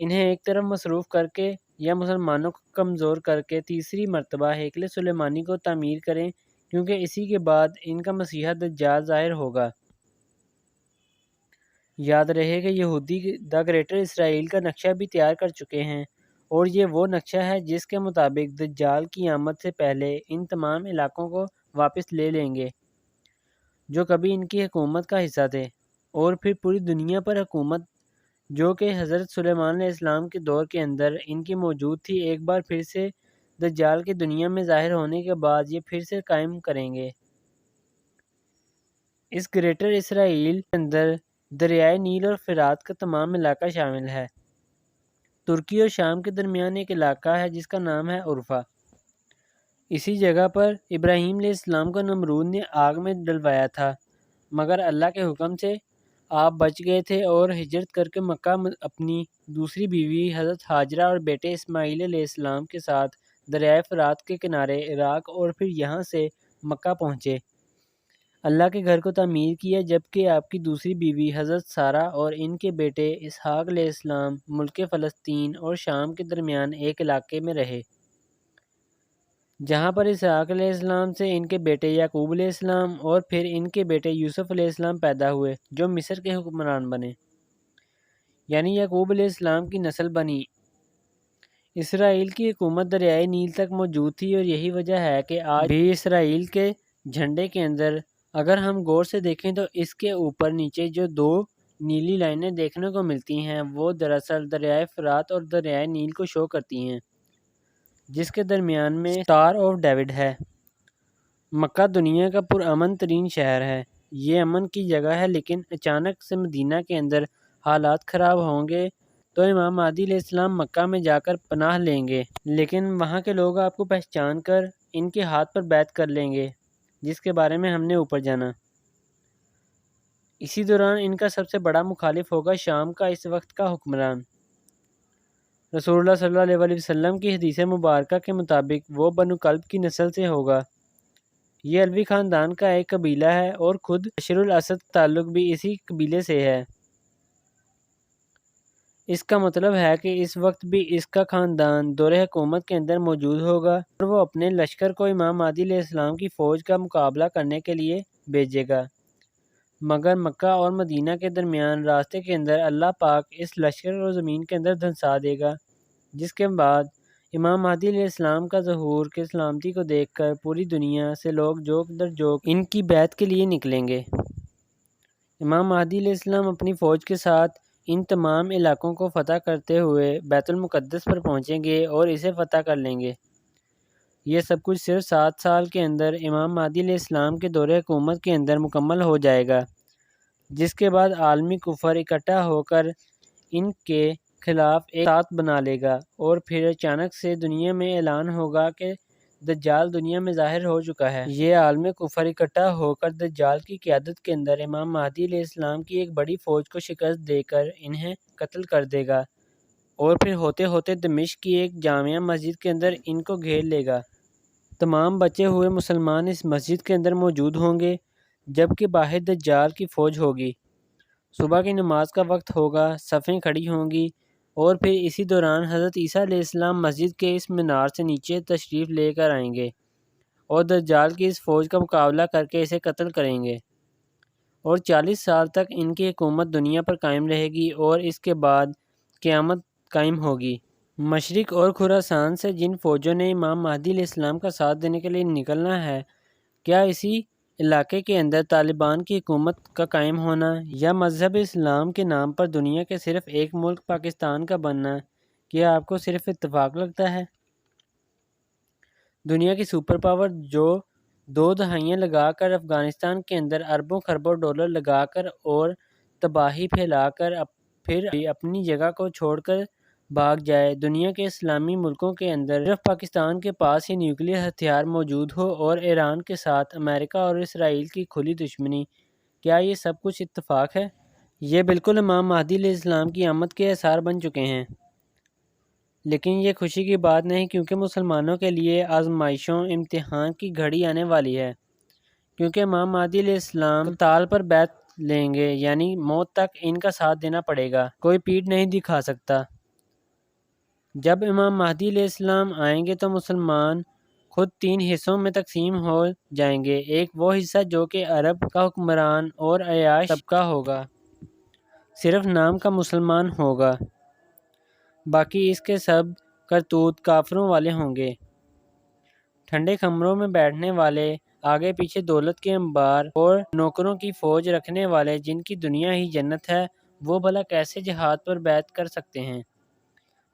انہیں ایک طرف مصروف کر کے یا مسلمانوں کو کمزور کر کے تیسری مرتبہ ہیکل سلیمانی کو تعمیر کریں، کیونکہ اسی کے بعد ان کا مسیحا دجال ظاہر ہوگا۔ یاد رہے کہ یہودی دا گریٹر اسرائیل کا نقشہ بھی تیار کر چکے ہیں، اور یہ وہ نقشہ ہے جس کے مطابق دجال کی آمد سے پہلے ان تمام علاقوں کو واپس لے لیں گے جو کبھی ان کی حکومت کا حصہ تھے، اور پھر پوری دنیا پر حکومت جو کہ حضرت سلیمان علیہ السلام کے دور کے اندر ان کی موجود تھی، ایک بار پھر سے دجال کی دنیا میں ظاہر ہونے کے بعد یہ پھر سے قائم کریں گے۔ اس گریٹر اسرائیل کے اندر دریائے نیل اور فرات کا تمام علاقہ شامل ہے۔ ترکی اور شام کے درمیان ایک علاقہ ہے جس کا نام ہے عرفہ۔ اسی جگہ پر ابراہیم علیہ السلام کو نمرود نے آگ میں ڈلوایا تھا، مگر اللہ کے حکم سے آپ بچ گئے تھے اور ہجرت کر کے مکہ اپنی دوسری بیوی حضرت ہاجرہ اور بیٹے اسماعیل علیہ السلام کے ساتھ دریائے فرات کے کنارے عراق اور پھر یہاں سے مکہ پہنچے۔ اللہ کے گھر کو تعمیر کیا، جبکہ آپ کی دوسری بیوی حضرت سارہ اور ان کے بیٹے اسحاق علیہ السلام ملک فلسطین اور شام کے درمیان ایک علاقے میں رہے، جہاں پر اسحاق علیہ السلام سے ان کے بیٹے یعقوب علیہ السلام اور پھر ان کے بیٹے یوسف علیہ السلام پیدا ہوئے جو مصر کے حکمران بنے، یعنی یعقوب علیہ السلام کی نسل بنی اسرائیل کی حکومت دریائے نیل تک موجود تھی، اور یہی وجہ ہے کہ آج بھی اسرائیل کے جھنڈے کے اندر اگر ہم غور سے دیکھیں تو اس کے اوپر نیچے جو دو نیلی لائنیں دیکھنے کو ملتی ہیں وہ دراصل دریائے فرات اور دریائے نیل کو شو کرتی ہیں، جس کے درمیان میں اسٹار آف ڈیوڈ ہے۔ مکہ دنیا کا پرامن ترین شہر ہے، یہ امن کی جگہ ہے، لیکن اچانک سے مدینہ کے اندر حالات خراب ہوں گے تو امام مہدی علیہ السلام مکہ میں جا کر پناہ لیں گے، لیکن وہاں کے لوگ آپ کو پہچان کر ان کے ہاتھ پر بیعت کر لیں گے، جس کے بارے میں ہم نے اوپر جانا۔ اسی دوران ان کا سب سے بڑا مخالف ہوگا شام کا اس وقت کا حکمران۔ رسول اللہ صلی اللہ علیہ وسلم کی حدیث مبارکہ کے مطابق وہ بنو کلب کی نسل سے ہوگا۔ یہ علوی خاندان کا ایک قبیلہ ہے اور خود بشر الاسد کا تعلق بھی اسی قبیلے سے ہے۔ اس کا مطلب ہے کہ اس وقت بھی اس کا خاندان دور حکومت کے اندر موجود ہوگا اور وہ اپنے لشکر کو امام مہدی علیہ السلام کی فوج کا مقابلہ کرنے کے لیے بھیجے گا، مگر مکہ اور مدینہ کے درمیان راستے کے اندر اللہ پاک اس لشکر کو زمین کے اندر دھنسا دے گا، جس کے بعد امام مہدی علیہ السلام کا ظہور کے سلامتی کو دیکھ کر پوری دنیا سے لوگ جوک در جوک ان کی بیعت کے لیے نکلیں گے۔ امام مہدی علیہ السلام اپنی فوج کے ساتھ ان تمام علاقوں کو فتح کرتے ہوئے بیت المقدس پر پہنچیں گے اور اسے فتح کر لیں گے۔ یہ سب کچھ صرف 7 سال کے اندر امام مہدی علیہ السلام کے دور حکومت کے اندر مکمل ہو جائے گا، جس کے بعد عالمی کفر اکٹھا ہو کر ان کے خلاف ایک ساتھ بنا لے گا، اور پھر اچانک سے دنیا میں اعلان ہوگا کہ دجال دنیا میں ظاہر ہو چکا ہے۔ یہ عالم کفر اکٹھا ہو کر دجال کی قیادت کے اندر امام مہدی علیہ السلام کی ایک بڑی فوج کو شکست دے کر انہیں قتل کر دے گا، اور پھر ہوتے ہوتے دمشق کی ایک جامع مسجد کے اندر ان کو گھیر لے گا۔ تمام بچے ہوئے مسلمان اس مسجد کے اندر موجود ہوں گے، جبکہ باہر دجال کی فوج ہوگی۔ صبح کی نماز کا وقت ہوگا، صفیں کھڑی ہوں گی، اور پھر اسی دوران حضرت عیسیٰ علیہ السلام مسجد کے اس مینار سے نیچے تشریف لے کر آئیں گے اور دجال کی اس فوج کا مقابلہ کر کے اسے قتل کریں گے، اور 40 سال تک ان کی حکومت دنیا پر قائم رہے گی، اور اس کے بعد قیامت قائم ہوگی۔ مشرق اور خراسان سے جن فوجوں نے امام مہدی علیہ السلام کا ساتھ دینے کے لیے نکلنا ہے، کیا اسی علاقے کے اندر طالبان کی حکومت کا قائم ہونا یا مذہب اسلام کے نام پر دنیا کے صرف ایک ملک پاکستان کا بننا، کیا آپ کو صرف اتفاق لگتا ہے؟ دنیا کی سپر پاور جو 2 دہائیاں لگا کر افغانستان کے اندر اربوں خربوں ڈالر لگا کر اور تباہی پھیلا کر پھر اپنی جگہ کو چھوڑ کر بھاگ جائے، دنیا کے اسلامی ملکوں کے اندر صرف پاکستان کے پاس ہی نیوکلیئر ہتھیار موجود ہو اور ایران کے ساتھ امریکہ اور اسرائیل کی کھلی دشمنی، کیا یہ سب کچھ اتفاق ہے؟ یہ بالکل امام مہدی علیہ السلام کی آمد کے آثار بن چکے ہیں، لیکن یہ خوشی کی بات نہیں، کیونکہ مسلمانوں کے لیے آزمائشوں امتحان کی گھڑی آنے والی ہے، کیونکہ امام مہدی علیہ السلام قتال پر بیعت لیں گے، یعنی موت تک ان کا ساتھ دینا پڑے گا، کوئی پیٹھ نہیں دکھا سکتا۔ جب امام مہدی علیہ السلام آئیں گے تو مسلمان خود 3 حصوں میں تقسیم ہو جائیں گے۔ ایک وہ حصہ جو کہ عرب کا حکمران اور عیاش طبقہ ہوگا، صرف نام کا مسلمان ہوگا، باقی اس کے سب کرتوت کافروں والے ہوں گے۔ ٹھنڈے کمروں میں بیٹھنے والے، آگے پیچھے دولت کے انبار اور نوکروں کی فوج رکھنے والے، جن کی دنیا ہی جنت ہے، وہ بھلا کیسے جہاد پر بیعت کر سکتے ہیں؟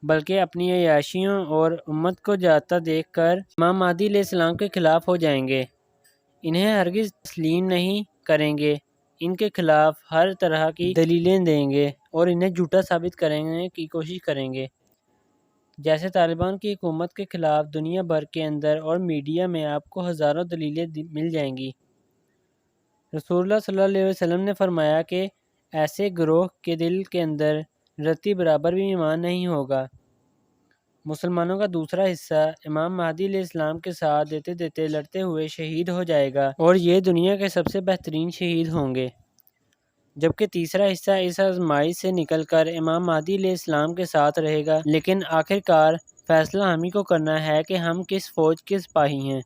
بلکہ اپنی عیاشیوں اور امت کو جاتا دیکھ کر امام مہدی علیہ السلام کے خلاف ہو جائیں گے، انہیں ہرگز تسلیم نہیں کریں گے، ان کے خلاف ہر طرح کی دلیلیں دیں گے اور انہیں جھوٹا ثابت کرنے کی کوشش کریں گے۔ جیسے طالبان کی حکومت کے خلاف دنیا بھر کے اندر اور میڈیا میں آپ کو ہزاروں دلیلیں مل جائیں گی۔ رسول اللہ صلی اللہ علیہ وسلم نے فرمایا کہ ایسے گروہ کے دل کے اندر رتی برابر بھی ایمان نہیں ہوگا۔ مسلمانوں کا دوسرا حصہ امام مہدی علیہ السلام کے ساتھ دیتے دیتے لڑتے ہوئے شہید ہو جائے گا اور یہ دنیا کے سب سے بہترین شہید ہوں گے، جبکہ تیسرا حصہ اس آزمائش سے نکل کر امام مہدی علیہ السلام کے ساتھ رہے گا۔ لیکن آخرکار فیصلہ ہم ہی کو کرنا ہے کہ ہم کس فوج کے سپاہی ہیں۔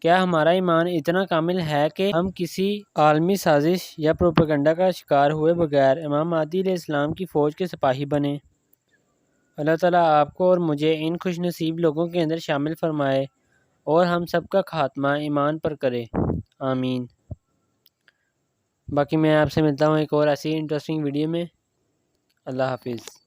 کیا ہمارا ایمان اتنا کامل ہے کہ ہم کسی عالمی سازش یا پروپیگنڈا کا شکار ہوئے بغیر امام مہدی علیہ السلام کی فوج کے سپاہی بنیں؟ اللہ تعالیٰ آپ کو اور مجھے ان خوش نصیب لوگوں کے اندر شامل فرمائے اور ہم سب کا خاتمہ ایمان پر کرے، آمین۔ باقی میں آپ سے ملتا ہوں ایک اور ایسی انٹرسٹنگ ویڈیو میں۔ اللہ حافظ۔